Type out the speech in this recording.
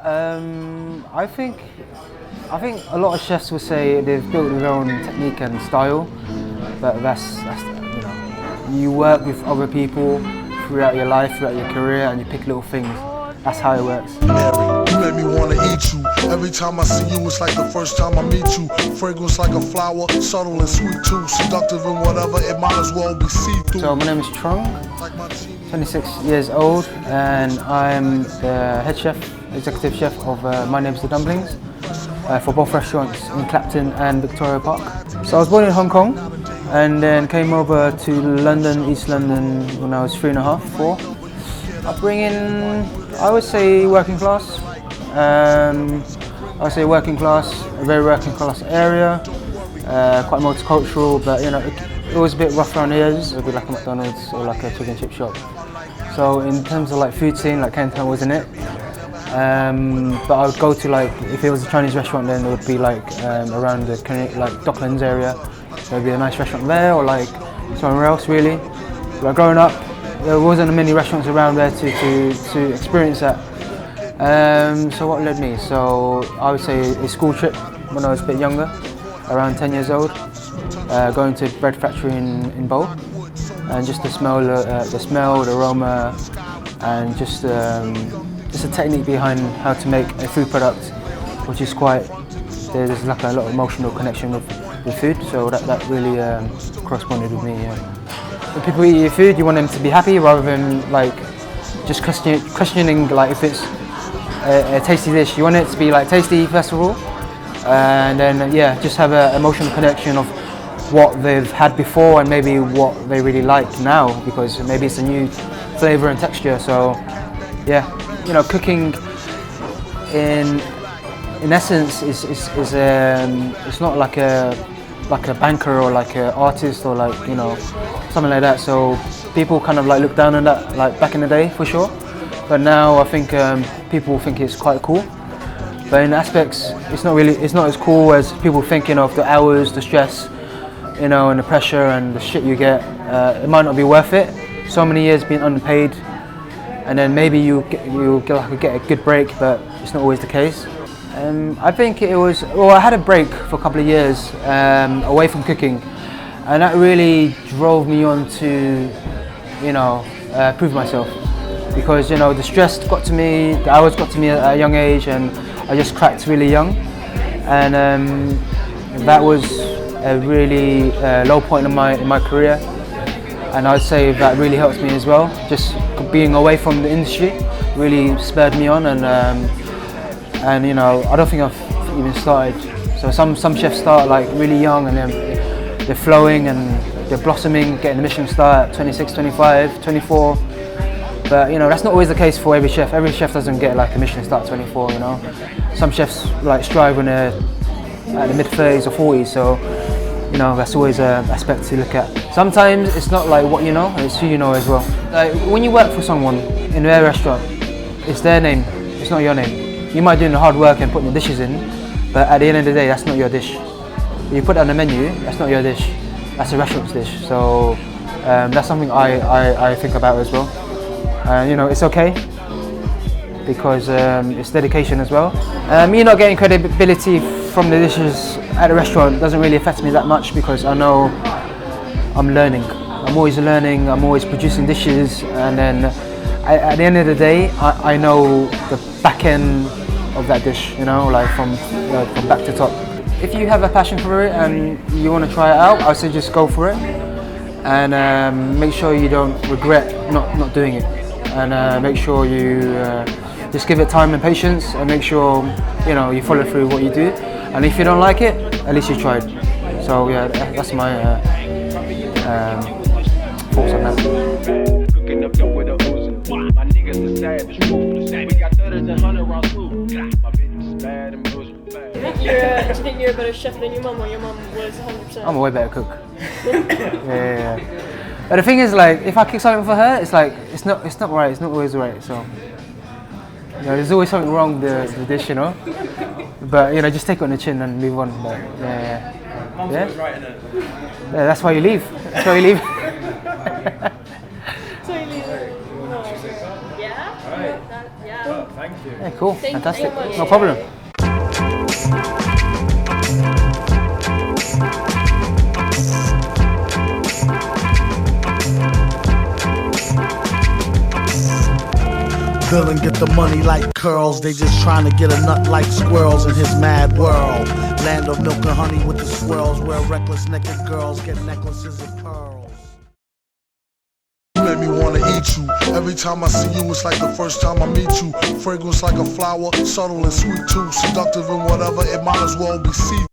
I think a lot of chefs would say they've built their own technique and style, but that's you work with other people throughout your life, throughout your career, and you pick little things. That's how it works. Mary, you make me wanna eat you. Every time I see you, it's like the first time I meet you. Fragrance like a flower, subtle and sweet too. Seductive and whatever, it might as well be see-through. So my name is Trung, 26 years old, and I'm the head chef, executive chef of My Name's the Dumplings for both restaurants in Clapton and Victoria Park. So I was born in Hong Kong and then came over to London, East London when I was 3.5, 4. Upbringing, I would say working class. I would say working class, a very working class area, quite multicultural, but it was a bit rough around the edges. It would be like a McDonald's or like a chicken and chip shop. So in terms of like food scene, like Canton wasn't it. But I would go to like, if it was a Chinese restaurant, then it would be like around the like Docklands area. There would be a nice restaurant there, or like somewhere else really. But growing up, there wasn't many restaurants around there to experience that. So what led me? So I would say a school trip when I was a bit younger, around 10 years old, going to a bread factory in Bow, and just the smell, the aroma, and just the technique behind how to make a food product, which is there's like a lot of emotional connection with food. So that really corresponded with me. Yeah. When people eat your food, you want them to be happy rather than like just questioning like if it's a tasty dish. You want it to be like tasty first of all, and then just have an emotional connection of what they've had before and maybe what they really like now, because maybe it's a new flavour and texture. So cooking in essence is it's not like a banker or like an artist or like something like that. So people kind of like look down on that like back in the day for sure, but now I think people think it's quite cool. But in aspects, it's not as cool as people thinking of the hours, the stress, and the pressure and the shit you get. It might not be worth it. So many years being underpaid, and then maybe you get a good break, but it's not always the case. I think I had a break for a couple of years away from cooking, and that really drove me on to prove myself, because the stress got to me, the hours got to me at a young age, and I just cracked really young, and that was a really low point in my career, and I'd say that really helped me as well. Just being away from the industry really spurred me on, and I don't think I've even started. So some chefs start like really young, and then they're flowing and they're blossoming, getting the Michelin star at 26, 25, 24. But that's not always the case for every chef. Every chef doesn't get like a Michelin star at 24. Some chefs like strive when they're at the mid 30s or 40s. So that's always an aspect to look at. Sometimes it's not like what you know, it's who you know as well. Like when you work for someone in their restaurant, it's their name, it's not your name. You might do the hard work and putting the dishes in, but at the end of the day, that's not your dish. You put it on the menu, that's not your dish. That's a restaurant's dish. So that's something I think about as well. It's okay, because it's dedication as well. Me not getting credibility from the dishes at the restaurant doesn't really affect me that much, because I know I'm learning. I'm always learning, I'm always producing dishes, and then at the end of the day, I know the back end of that dish, like from back to top. If you have a passion for it and you want to try it out, I would say just go for it, and make sure you don't regret not doing it, and make sure you just give it time and patience, and make sure you follow through what you do. And if you don't like it, at least you tried. So yeah, that's my thoughts on that. Do you think you're a better chef than your mum, or your mum was 100%? I'm a way better cook. Yeah. But the thing is, like, if I cook something for her, it's like it's not right. It's not always right. So there's always something wrong with the dish, But just take it on the chin and move on. But Mum's right in it. Yeah, that's why you leave. That's why you leave. So you leave. No. Yeah? Right. Yeah. Oh, thank you. Yeah, cool. Thank you Fantastic. so much. No problem. Bill and get the money like curls. They just trying to get a nut like squirrels in his mad world. Land of milk and honey with the swirls, where reckless naked girls get necklaces of pearls. You make me wanna eat you. Every time I see you, it's like the first time I meet you. Fragrance like a flower, subtle and sweet too. Seductive and whatever, it might as well be see.